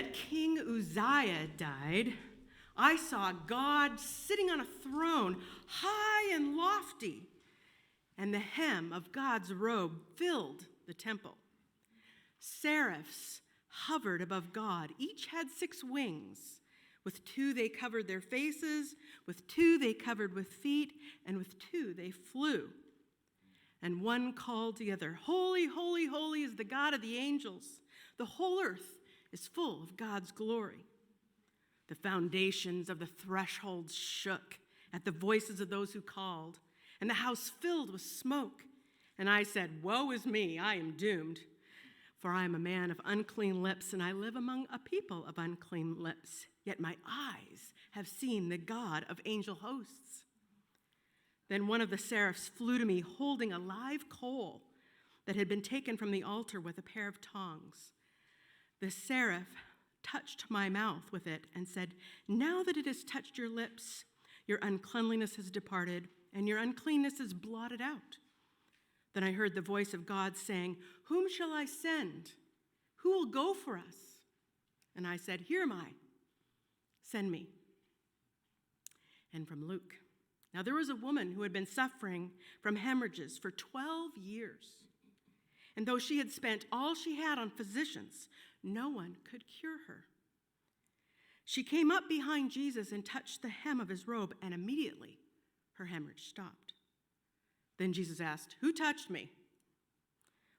that King Uzziah died, I saw God sitting on a throne, high and lofty, and the hem of God's robe filled the temple. Seraphs hovered above God. Each had 6 wings. With 2 they covered their faces, with 2 they covered with feet, and with 2 they flew. And one called the other, "Holy, holy, holy is the God of the angels. The whole earth is full of God's glory." The foundations of the thresholds shook at the voices of those who called, and the house filled with smoke. And I said, "Woe is me, I am doomed, for I am a man of unclean lips, and I live among a people of unclean lips. Yet my eyes have seen the God of angel hosts." Then one of the seraphs flew to me, holding a live coal that had been taken from the altar with a pair of tongs. The seraph touched my mouth with it and said, "Now that it has touched your lips, your uncleanliness has departed, and your uncleanness is blotted out." Then I heard the voice of God saying, "Whom shall I send? Who will go for us?" And I said, "Here am I. Send me." And from Luke. Now there was a woman who had been suffering from hemorrhages for 12 years. And though she had spent all she had on physicians, no one could cure her. She came up behind Jesus and touched the hem of his robe, and immediately her hemorrhage stopped. Then Jesus asked, "Who touched me?"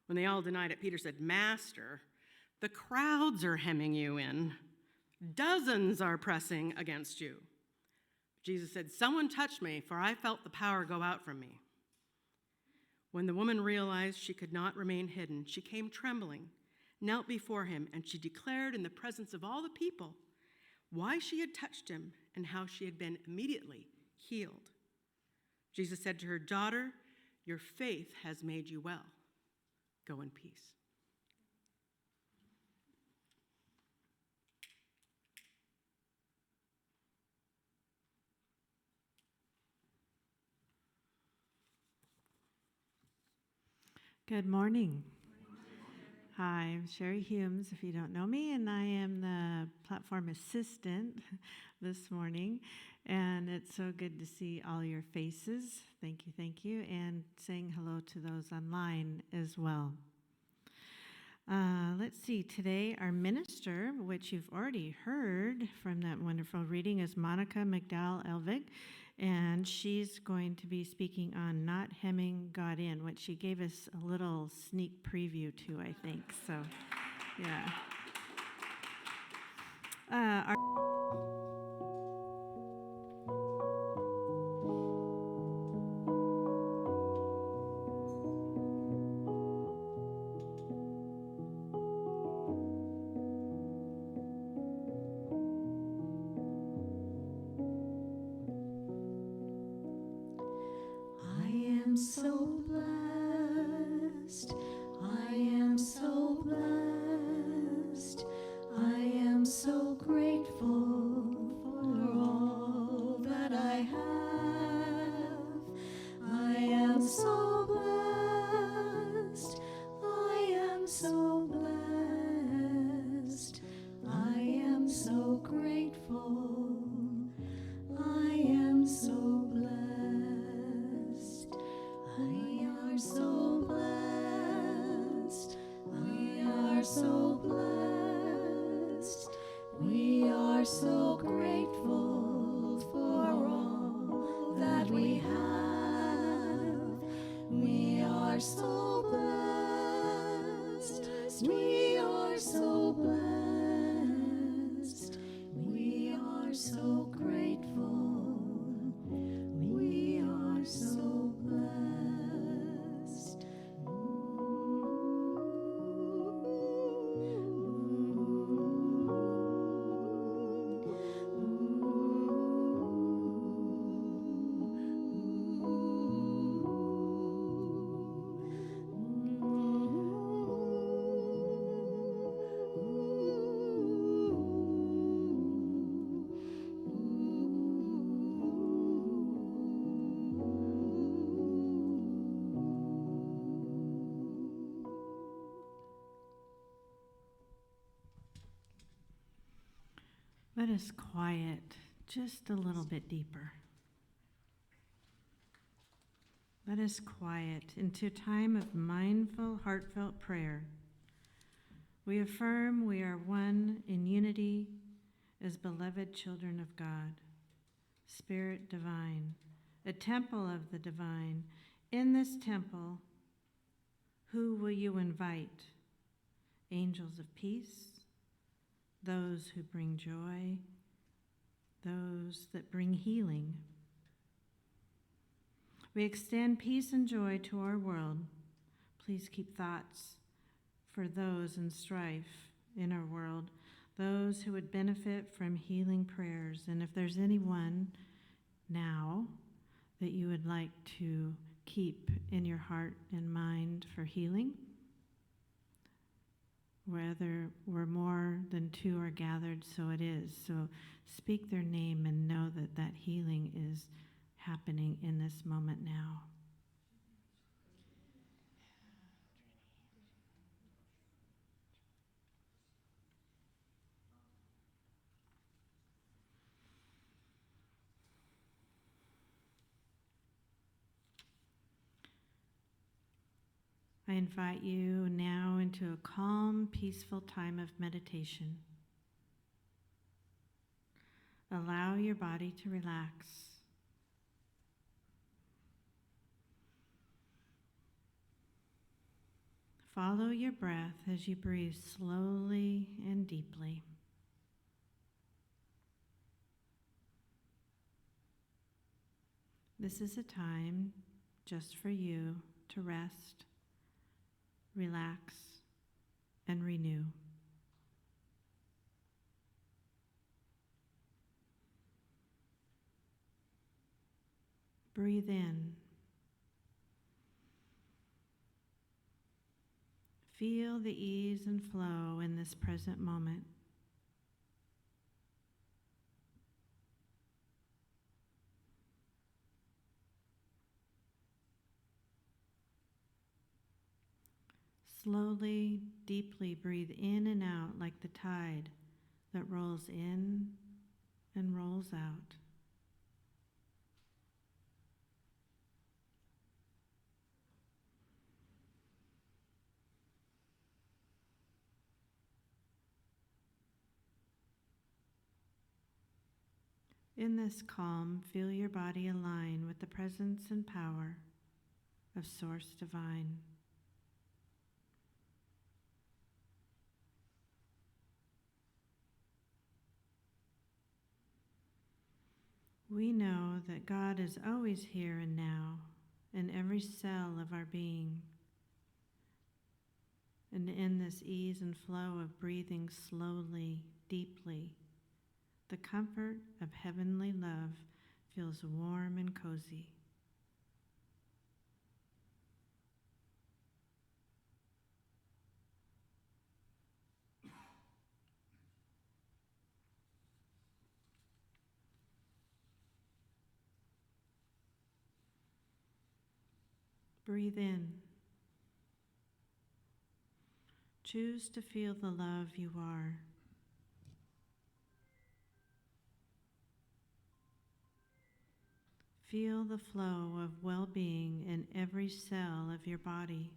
When they all denied it, Peter said, "Master, the crowds are hemming you in. Dozens are pressing against you." Jesus said, "Someone touched me, for I felt the power go out from me." When the woman realized she could not remain hidden, she came trembling, knelt before him, and she declared in the presence of all the people why she had touched him and how she had been immediately healed. Jesus said to her, "Daughter, your faith has made you well. Go in peace." Good morning. Hi, I'm Shari, if you don't know me, and I am the platform assistant this morning. And it's so good to see all your faces. Thank you, and saying hello to those online as well. Let's see, today our minister, which you've already heard from that wonderful reading, is Monica McDowell Elvig. And she's going to be speaking on not hemming God in, which she gave us a little sneak preview to, I think. So, yeah. Let us quiet just a little bit deeper. Let us quiet into a time of mindful, heartfelt prayer. We affirm we are one in unity as beloved children of God, Spirit divine, a temple of the divine. In this temple, who will you invite? Angels of peace, those who bring joy, those that bring healing. We extend peace and joy to our world. Please keep thoughts for those in strife in our world, those who would benefit from healing prayers. And if there's anyone now that you would like to keep in your heart and mind for healing, whether we're more than two are gathered, so it is. So speak their name and know that that healing is happening in this moment now. I invite you now into a calm, peaceful time of meditation. Allow your body to relax. Follow your breath as you breathe slowly and deeply. This is a time just for you to rest, relax, and renew. Breathe in. Feel the ease and flow in this present moment. Slowly, deeply breathe in and out like the tide that rolls in and rolls out. In this calm, feel your body align with the presence and power of Source Divine. We know that God is always here and now in every cell of our being. And in this ease and flow of breathing slowly, deeply, the comfort of heavenly love feels warm and cozy. Breathe in. Choose to feel the love you are. Feel the flow of well-being in every cell of your body.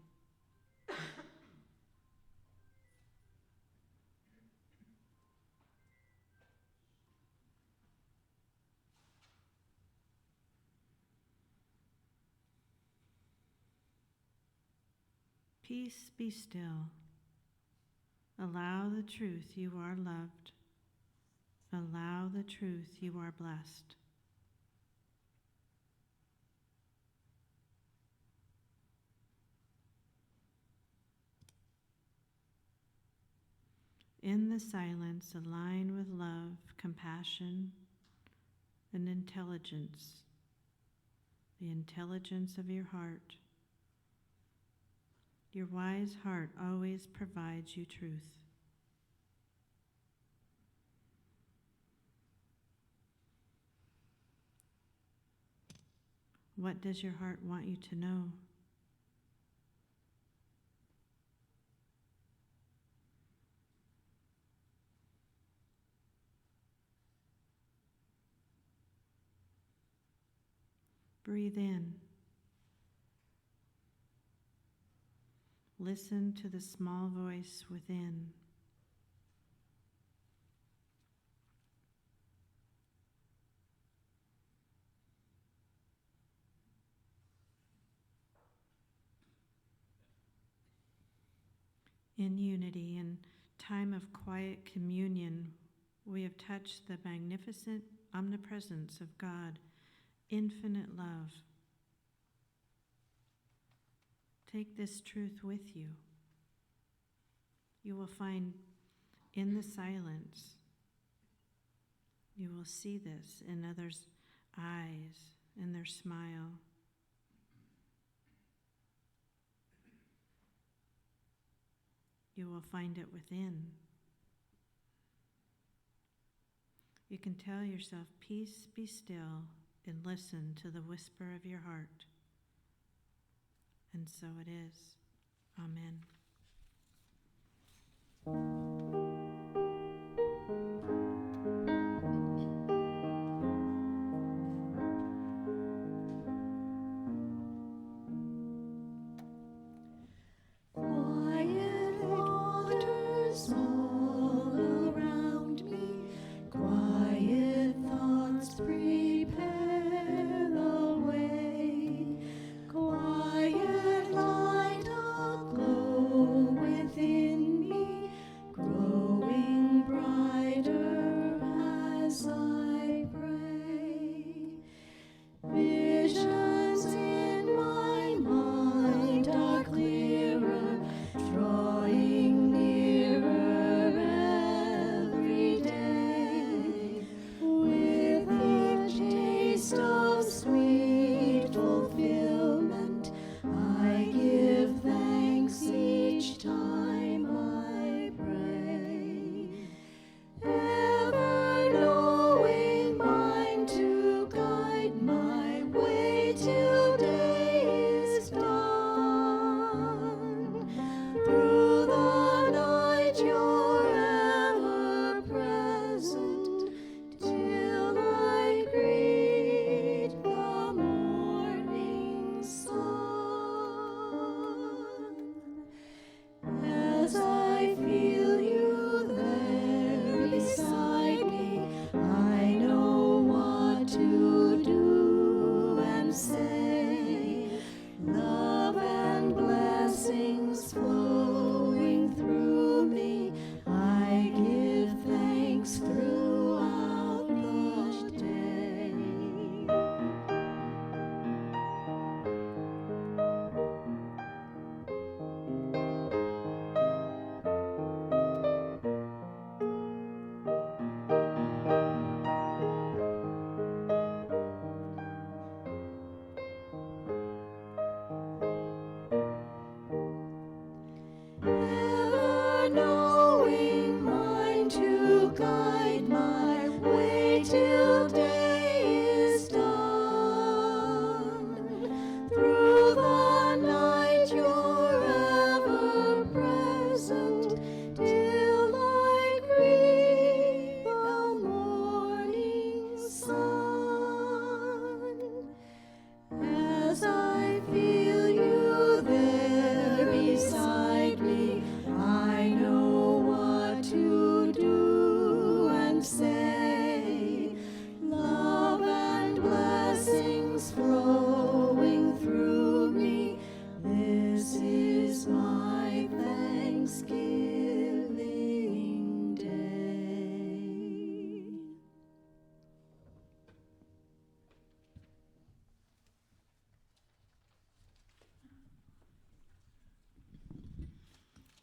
Peace, be still. Allow the truth you are loved. Allow the truth you are blessed. In the silence, align with love, compassion, and intelligence, the intelligence of your heart. Your wise heart always provides you truth. What does your heart want you to know? breathe in. Listen to the small voice within. In unity and time of quiet communion, we have touched the magnificent omnipresence of God, infinite love. Take this truth with you. You will find in the silence, you will see this in others' eyes, in their smile. You will find it within. You can tell yourself, peace, be still, and listen to the whisper of your heart. And so it is. Amen.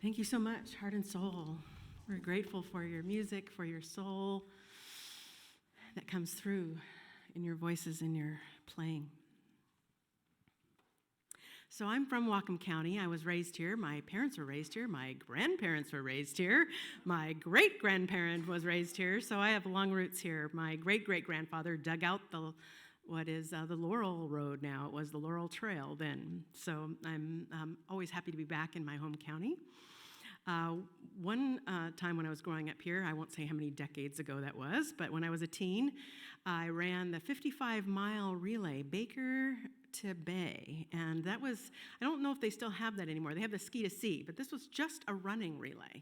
Thank you so much, heart and soul. We're grateful for your music, for your soul that comes through in your voices and your playing. So I'm from Whatcom County. I was raised here. My parents were raised here. My grandparents were raised here. My great-grandparent was raised here, so I have long roots here. My great-great-grandfather dug out what is the Laurel Road now. It was the Laurel Trail then. So I'm always happy to be back in my home county. One time when I was growing up here, I won't say how many decades ago that was, but when I was a teen, I ran the 55-mile relay, Baker to Bay, and that was, I don't know if they still have that anymore. They have the ski to sea, but this was just a running relay.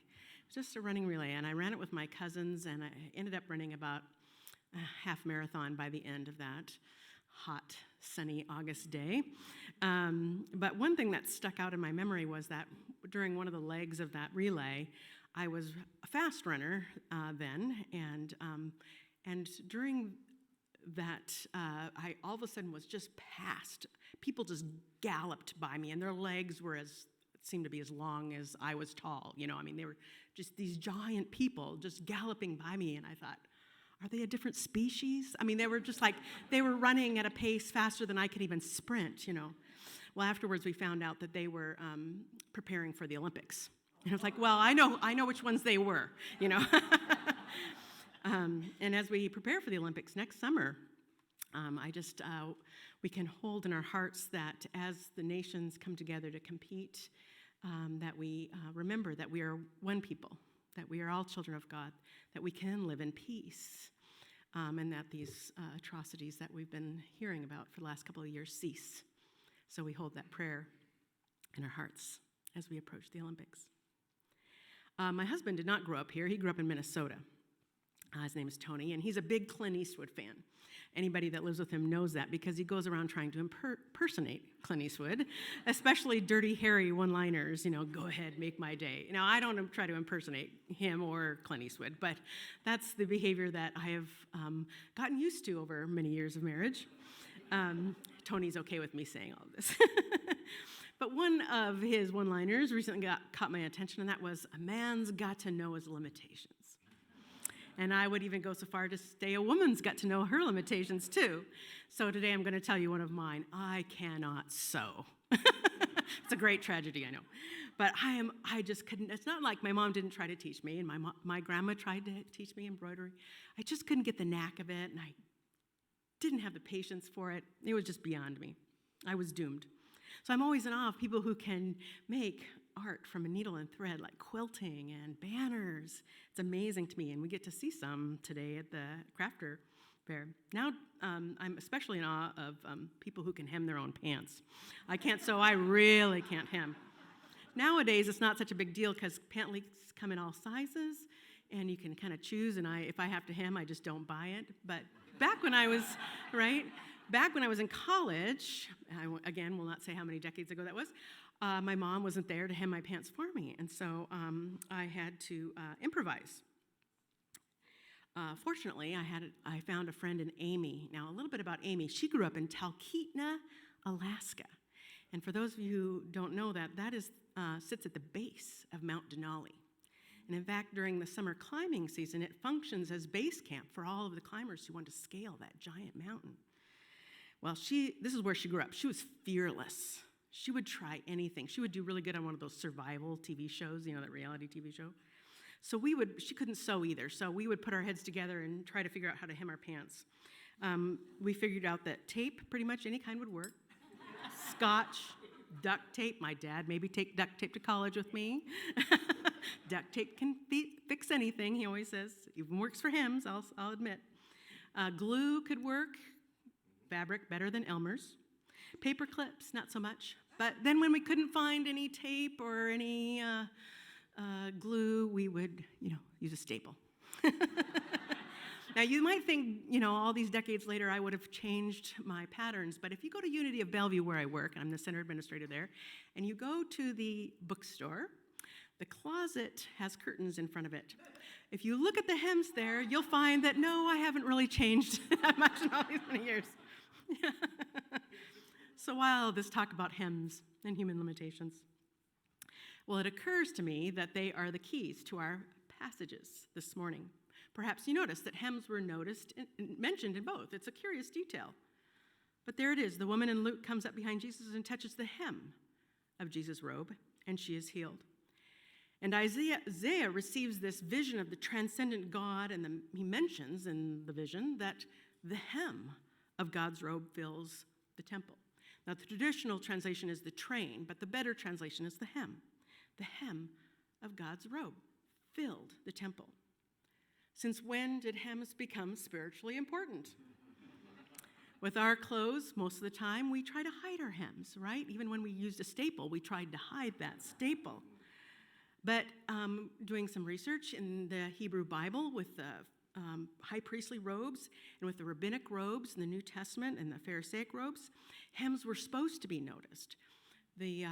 Just a running relay, and I ran it with my cousins, and I ended up running about a half marathon by the end of that hot, sunny August day. But one thing that stuck out in my memory was that during one of the legs of that relay, I was a fast runner then, and during that, I all of a sudden was just passed. People just galloped by me, and their legs were seemed to be as long as I was tall. You know, I mean, they were just these giant people just galloping by me, and I thought, are they a different species? I mean, they were just like, they were running at a pace faster than I could even sprint, you know. Well, afterwards we found out that they were preparing for the Olympics. And I was like, well, I know which ones they were, you know. And as we prepare for the Olympics next summer, we can hold in our hearts that as the nations come together to compete, that we remember that we are one people, that we are all children of God, that we can live in peace, and that these atrocities that we've been hearing about for the last couple of years cease. So we hold that prayer in our hearts as we approach the Olympics. My husband did not grow up here. He grew up in Minnesota. His name is Tony, and he's a big Clint Eastwood fan. Anybody that lives with him knows that because he goes around trying to impersonate Clint Eastwood, especially Dirty Harry one-liners, you know, go ahead, make my day. Now, I don't try to impersonate him or Clint Eastwood, but that's the behavior that I have gotten used to over many years of marriage. Tony's okay with me saying all of this. But one of his one-liners recently caught my attention, and that was, a man's got to know his limitations. And I would even go so far to say a woman's got to know her limitations too. So today I'm going to tell you one of mine. I cannot sew. It's a great tragedy, I know. But I just couldn't. It's not like my mom didn't try to teach me, and my grandma tried to teach me embroidery. I just couldn't get the knack of it, and I didn't have the patience for it. It was just beyond me. I was doomed. So I'm always in awe of people who can make art from a needle and thread, like quilting and banners. It's amazing to me, and we get to see some today at the Crafter Fair. Now I'm especially in awe of people who can hem their own pants. I can't sew. I really can't hem. Nowadays, it's not such a big deal because pant leaks come in all sizes, and you can kind of choose, and if I have to hem, I just don't buy it. But back when I was, back when I was in college, again, will not say how many decades ago that was, my mom wasn't there to hem my pants for me, and so I had to improvise. Fortunately, I found a friend in Amy. Now, a little bit about Amy. She grew up in Talkeetna, Alaska, and for those of you who don't know that, that sits at the base of Mount Denali. And in fact, during the summer climbing season, it functions as base camp for all of the climbers who want to scale that giant mountain. Well, this is where she grew up. She was fearless. She would try anything. She would do really good on one of those survival TV shows, you know, that reality TV show. So she couldn't sew either, so we would put our heads together and try to figure out how to hem our pants. We figured out that tape, pretty much any kind would work. Scotch, duct tape. My dad maybe take duct tape to college with me. Duct tape can fix anything, he always says. Even works for hymns, I'll admit. Glue could work. Fabric, better than Elmer's. Paper clips, not so much. But then when we couldn't find any tape or any glue, we would, use a staple. Now, you might think, all these decades later, I would have changed my patterns. But if you go to Unity of Bellevue, where I work, I'm the center administrator there, and you go to the bookstore, the closet has curtains in front of it. If you look at the hems there, you'll find that, no, I haven't really changed that much in all these many years. So while this talk about hems and human limitations, well, it occurs to me that they are the keys to our passages this morning. Perhaps you noticed that hems were mentioned in both. It's a curious detail. But there it is. The woman in Luke comes up behind Jesus and touches the hem of Jesus' robe, and she is healed. And Isaiah receives this vision of the transcendent God, and he mentions in the vision that the hem of God's robe fills the temple. Now, the traditional translation is the train, but the better translation is the hem of God's robe filled the temple. Since when did hems become spiritually important? With our clothes, most of the time, we try to hide our hems, right? Even when we used a staple, we tried to hide that staple. But doing some research in the Hebrew Bible with the high priestly robes and with the rabbinic robes in the New Testament and the Pharisaic robes, hems were supposed to be noticed. The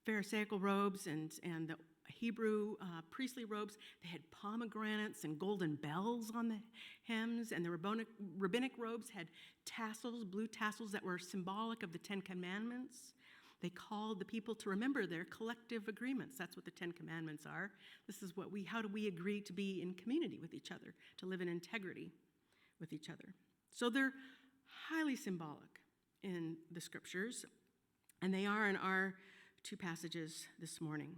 Pharisaical robes and the Hebrew priestly robes, they had pomegranates and golden bells on the hems, and the rabbinic robes had tassels, blue tassels that were symbolic of the Ten Commandments. They called the people to remember their collective agreements. That's what the Ten Commandments are. This is how do we agree to be in community with each other, to live in integrity with each other. So they're highly symbolic in the scriptures, and they are in our two passages this morning.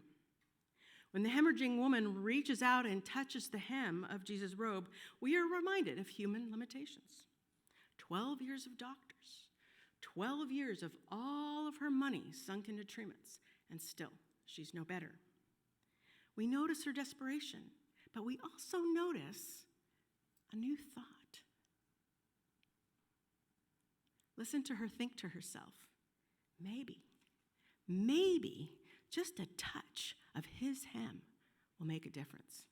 When the hemorrhaging woman reaches out and touches the hem of Jesus' robe, we are reminded of human limitations. 12 years of doctors, 12 years of all of her money sunk into treatments, and still she's no better. We notice her desperation, but we also notice a new thought. Listen to her think to herself, maybe, just a touch of his hem will make a difference.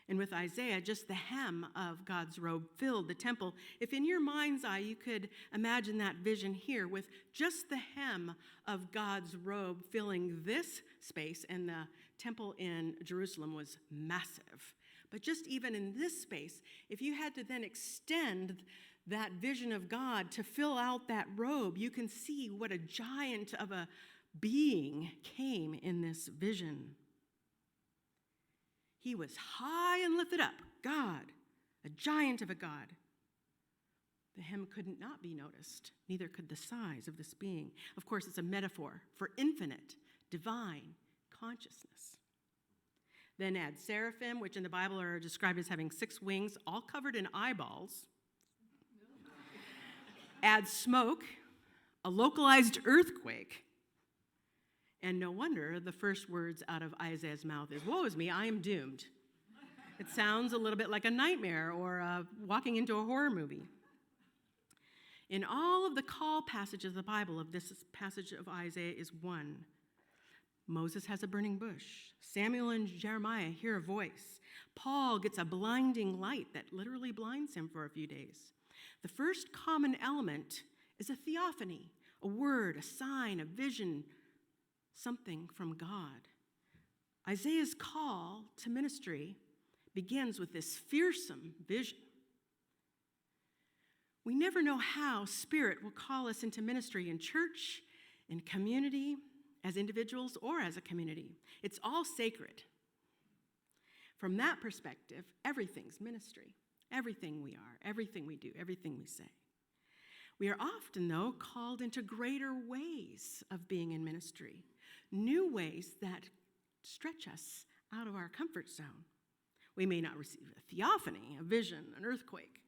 And with Isaiah, just the hem of God's robe filled the temple. If in your mind's eye you could imagine that vision here with just the hem of God's robe filling this space, and the temple in Jerusalem was massive. But just even in this space, if you had to then extend that vision of God to fill out that robe, you can see what a giant of a being came in this vision. He was high and lifted up, God, a giant of a God. The hem could not be noticed, neither could the size of this being. Of course, it's a metaphor for infinite, divine consciousness. Then add seraphim, which in the Bible are described as having 6 wings, all covered in eyeballs. Add smoke, a localized earthquake. And no wonder the first words out of Isaiah's mouth is, "Woe is me, I am doomed." It sounds a little bit like a nightmare or walking into a horror movie. In all of the call passages of the Bible, of this passage of Isaiah is one. Moses has a burning bush. Samuel and Jeremiah hear a voice. Paul gets a blinding light that literally blinds him for a few days. The first common element is a theophany, a word, a sign, a vision, something from God. Isaiah's call to ministry begins with this fearsome vision. We never know how Spirit will call us into ministry in church, in community, as individuals, or as a community. It's all sacred. From that perspective, everything's ministry. Everything we are, everything we do, everything we say. We are often, though, called into greater ways of being in ministry, new ways that stretch us out of our comfort zone. We may not receive a theophany, a vision, an earthquake,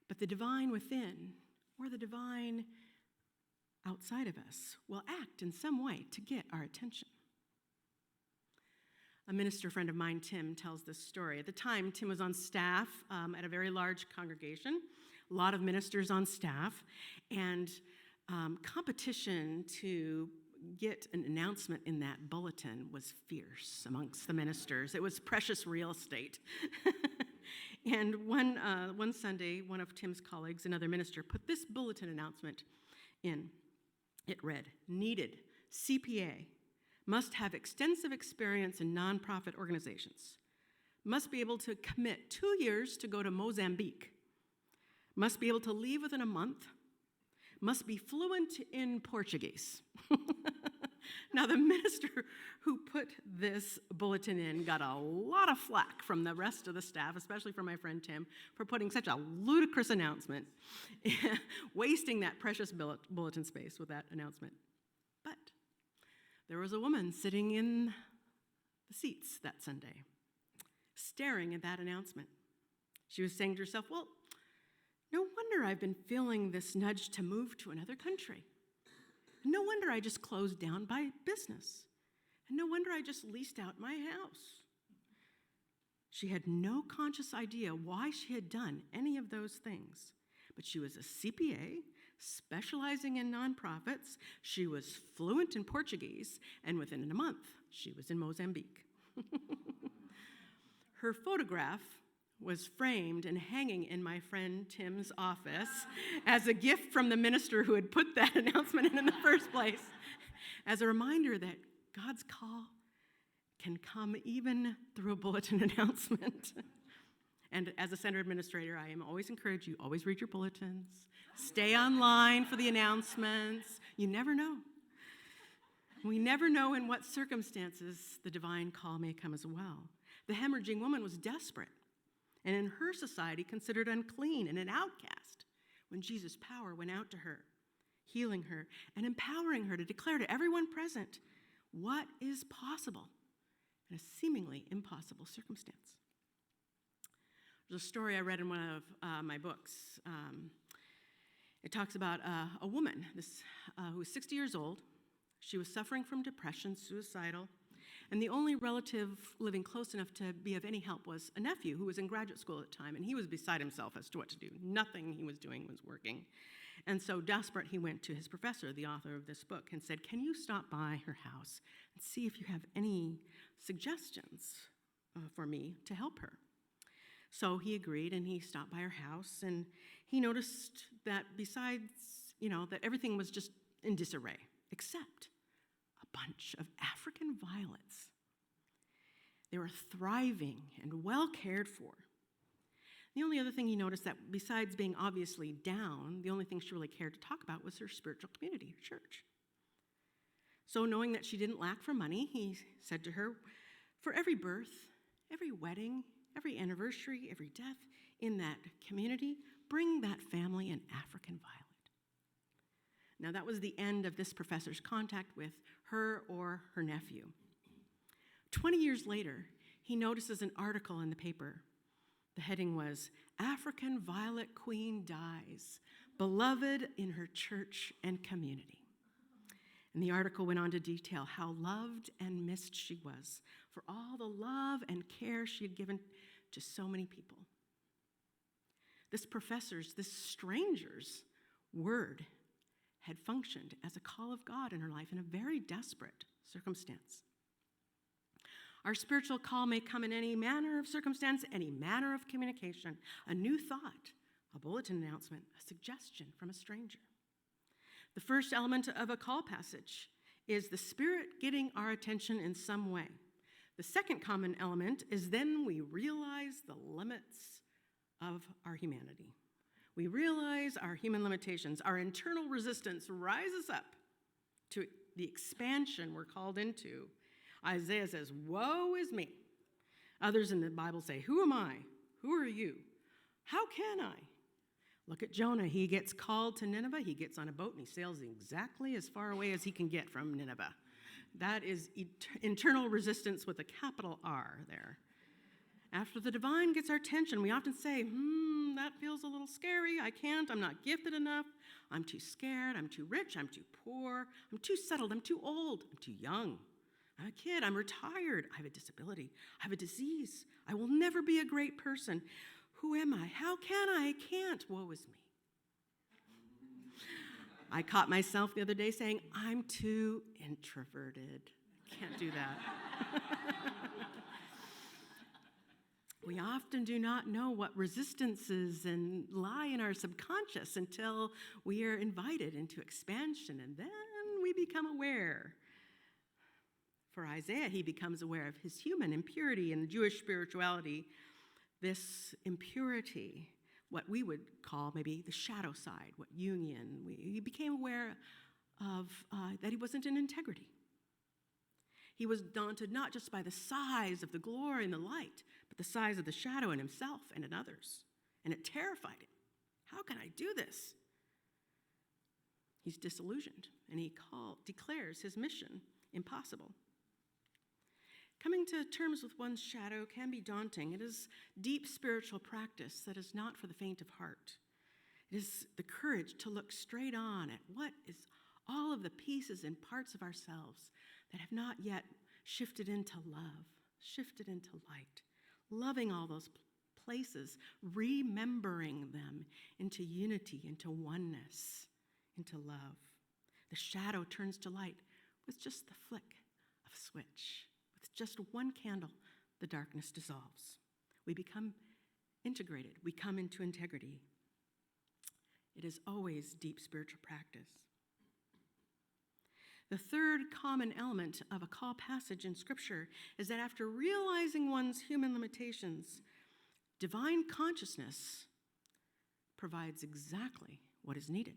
but the divine within or the divine outside of us will act in some way to get our attention. A minister friend of mine, Tim, tells this story. At the time, Tim was on staff at a very large congregation, a lot of ministers on staff, and competition to get an announcement in that bulletin was fierce amongst the ministers. It was precious real estate. And one Sunday, one of Tim's colleagues, another minister, put this bulletin announcement in. It read, "Needed CPA, must have extensive experience in nonprofit organizations, must be able to commit 2 years to go to Mozambique, must be able to leave within a month, must be fluent in Portuguese." Now, the minister who put this bulletin in got a lot of flack from the rest of the staff, especially from my friend Tim, for putting such a ludicrous announcement, wasting that precious bulletin space with that announcement. But there was a woman sitting in the seats that Sunday, staring at that announcement. She was saying to herself, well, no wonder I've been feeling this nudge to move to another country. No wonder I just closed down my business. And no wonder I just leased out my house. She had no conscious idea why she had done any of those things. But she was a CPA, specializing in nonprofits. She was fluent in Portuguese, and within a month, she was in Mozambique. Her photograph was framed and hanging in my friend Tim's office as a gift from the minister who had put that announcement in the first place, as a reminder that God's call can come even through a bulletin announcement. And as a center administrator, I am always encourage you, always read your bulletins, stay online for the announcements. You never know. We never know in what circumstances the divine call may come as well. The hemorrhaging woman was desperate, and in her society considered unclean and an outcast, when Jesus' power went out to her, healing her and empowering her to declare to everyone present what is possible in a seemingly impossible circumstance. There's a story I read in one of my books. It talks about a woman who was 60 years old. She was suffering from depression, suicidal, and the only relative living close enough to be of any help was a nephew who was in graduate school at the time, and he was beside himself as to what to do. Nothing he was doing was working. And so desperate, he went to his professor, the author of this book, and said, "Can you stop by her house and see if you have any suggestions for me to help her?" So he agreed, and he stopped by her house, and he noticed that besides, that everything was just in disarray, except a bunch of African violets. They were thriving and well cared for. The only other thing he noticed, that besides being obviously down, the only thing she really cared to talk about was her spiritual community, her church. So knowing that she didn't lack for money, he said to her, "For every birth, every wedding, every anniversary, every death in that community, bring that family an African violet." Now, that was the end of this professor's contact with her or her nephew. 20 years later, he notices an article in the paper. The heading was, "African Violet Queen Dies, Beloved in Her Church and Community." And the article went on to detail how loved and missed she was for all the love and care she had given to so many people. This stranger's word had functioned as a call of God in her life in a very desperate circumstance. Our spiritual call may come in any manner of circumstance, any manner of communication, a new thought, a bulletin announcement, a suggestion from a stranger. The first element of a call passage is the Spirit getting our attention in some way. The second common element is then we realize the limits of our humanity. We realize our human limitations. Our internal resistance rises up to the expansion we're called into. Isaiah says, "Woe is me." Others in the Bible say, "Who am I? Who are you? How can I?" Look at Jonah. He gets called to Nineveh. He gets on a boat and he sails exactly as far away as he can get from Nineveh. That is internal resistance with a capital R there. After the divine gets our attention, we often say, that feels a little scary. I can't. I'm not gifted enough. I'm too scared. I'm too rich. I'm too poor. I'm too settled. I'm too old. I'm too young. I'm a kid. I'm retired. I have a disability. I have a disease. I will never be a great person. Who am I? How can I? I can't. Woe is me. I caught myself the other day saying, I'm too introverted. Can't do that. We often do not know what resistances lie in our subconscious until we are invited into expansion, and then we become aware. For Isaiah, he becomes aware of his human impurity in the Jewish spirituality, this impurity, what we would call maybe the shadow side, what union. He became aware of that he wasn't in integrity. He was daunted not just by the size of the glory and the light, but the size of the shadow in himself and in others. And it terrified him. How can I do this? He's disillusioned, and he declares his mission impossible. Coming to terms with one's shadow can be daunting. It is deep spiritual practice that is not for the faint of heart. It is the courage to look straight on at what is all of the pieces and parts of ourselves that have not yet shifted into love, shifted into light, loving all those places, remembering them into unity, into oneness, into love. The shadow turns to light with just the flick of a switch. With just one candle, the darkness dissolves. We become integrated. We come into integrity. It is always deep spiritual practice. The third common element of a call passage in Scripture is that after realizing one's human limitations, divine consciousness provides exactly what is needed.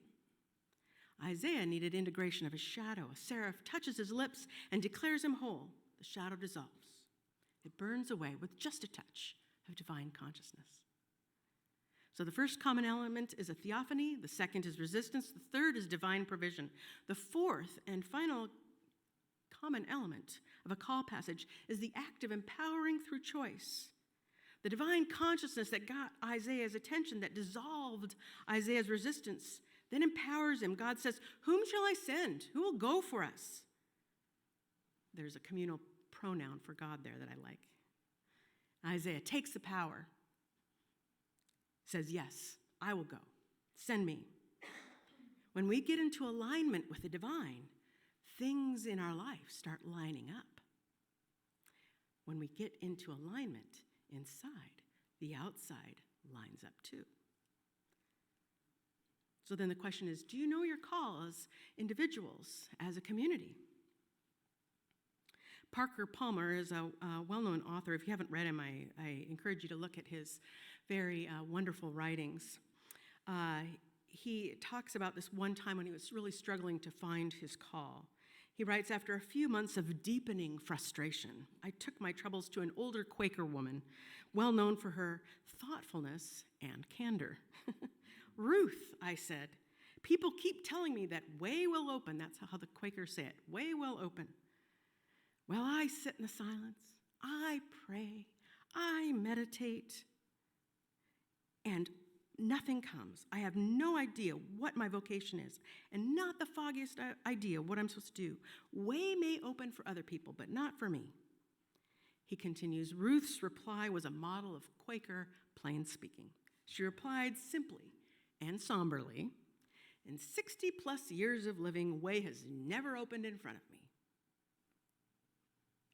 Isaiah needed integration of his shadow. A seraph touches his lips and declares him whole. The shadow dissolves. It burns away with just a touch of divine consciousness. So the first common element is a theophany. The second is resistance. The third is divine provision. The fourth and final common element of a call passage is the act of empowering through choice. The divine consciousness that got Isaiah's attention, that dissolved Isaiah's resistance, then empowers him. God says, "Whom shall I send? Who will go for us?" There's a communal pronoun for God there that I like. Isaiah takes the power, says, "Yes, I will go. Send me." When we get into alignment with the divine, things in our life start lining up. When we get into alignment inside, the outside lines up too. So then the question is, do you know your call as individuals, as a community? Parker Palmer is a well-known author. If you haven't read him, I encourage you to look at his very wonderful writings. He talks about this one time when he was really struggling to find his call. He writes, "After a few months of deepening frustration, I took my troubles to an older Quaker woman, well known for her thoughtfulness and candor. 'Ruth,' I said, 'people keep telling me that way will open.'" That's how the Quakers say it. "Way will open. Well, I sit in the silence. I pray. I meditate. And nothing comes. I have no idea what my vocation is, and not the foggiest idea what I'm supposed to do. Way may open for other people, but not for me." He continues, "Ruth's reply was a model of Quaker plain speaking. She replied simply and somberly, 'In 60 plus years of living, way has never opened in front of me.'"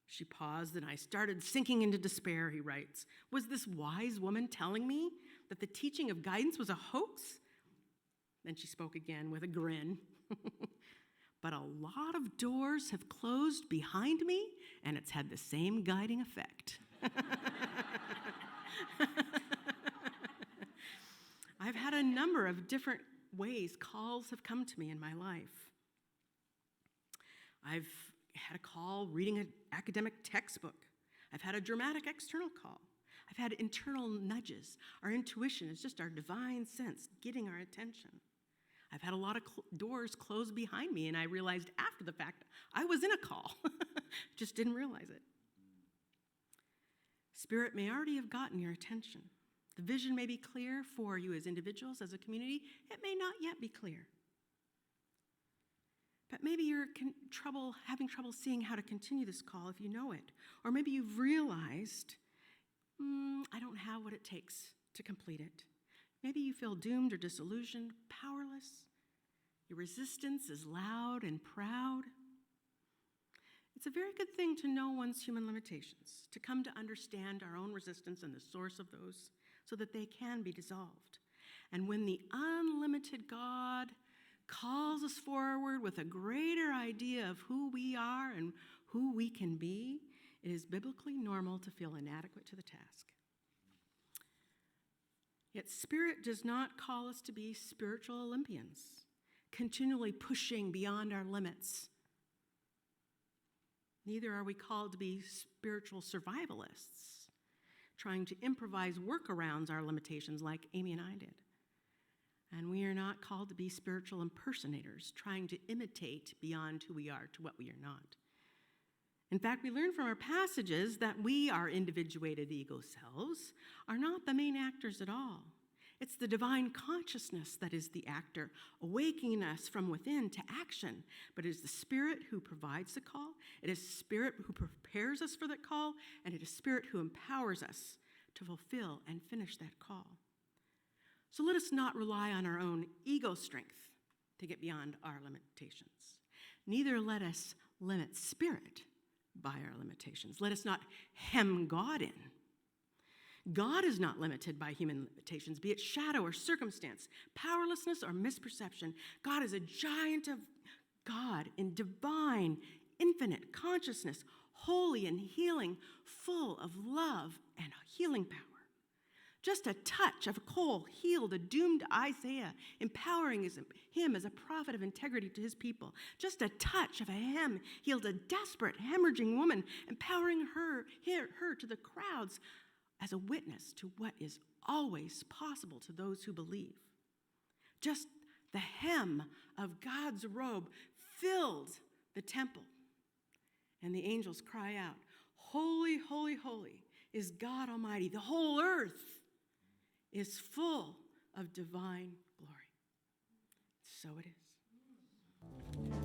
She paused, and I started sinking into despair, he writes. Was this wise woman telling me that the teaching of guidance was a hoax? Then she spoke again with a grin. "But a lot of doors have closed behind me, and it's had the same guiding effect." I've had a number of different ways calls have come to me in my life. I've had a call reading an academic textbook. I've had a dramatic external call. I've had internal nudges. Our intuition is just our divine sense getting our attention. I've had a lot of doors closed behind me, and I realized after the fact I was in a call. Just didn't realize it. Spirit may already have gotten your attention. The vision may be clear for you as individuals, as a community. It may not yet be clear. But maybe you're having trouble seeing how to continue this call if you know it. Or maybe you've realized, I don't have what it takes to complete it. Maybe you feel doomed or disillusioned, powerless. Your resistance is loud and proud. It's a very good thing to know one's human limitations, to come to understand our own resistance and the source of those so that they can be dissolved. And when the unlimited God calls us forward with a greater idea of who we are and who we can be, it is biblically normal to feel inadequate to the task. Yet Spirit does not call us to be spiritual Olympians, continually pushing beyond our limits. Neither are we called to be spiritual survivalists, trying to improvise workarounds our limitations like Amy and I did. And we are not called to be spiritual impersonators, trying to imitate beyond who we are to what we are not. In fact, we learn from our passages that we, our individuated ego selves, are not the main actors at all. It's the divine consciousness that is the actor, awakening us from within to action. But it is the Spirit who provides the call. It is Spirit who prepares us for that call, and it is Spirit who empowers us to fulfill and finish that call. So let us not rely on our own ego strength to get beyond our limitations. Neither let us limit Spirit by our limitations. Let us not hem God in. God is not limited by human limitations, be it shadow or circumstance, powerlessness or misperception. God is a giant of God in divine, infinite consciousness, holy and healing, full of love and healing power. Just a touch of a coal healed a doomed Isaiah, empowering him as a prophet of integrity to his people. Just a touch of a hem healed a desperate, hemorrhaging woman, empowering her to the crowds as a witness to what is always possible to those who believe. Just the hem of God's robe filled the temple, and the angels cry out, "Holy, holy, holy is God Almighty. The whole earth is full of divine glory." So it is.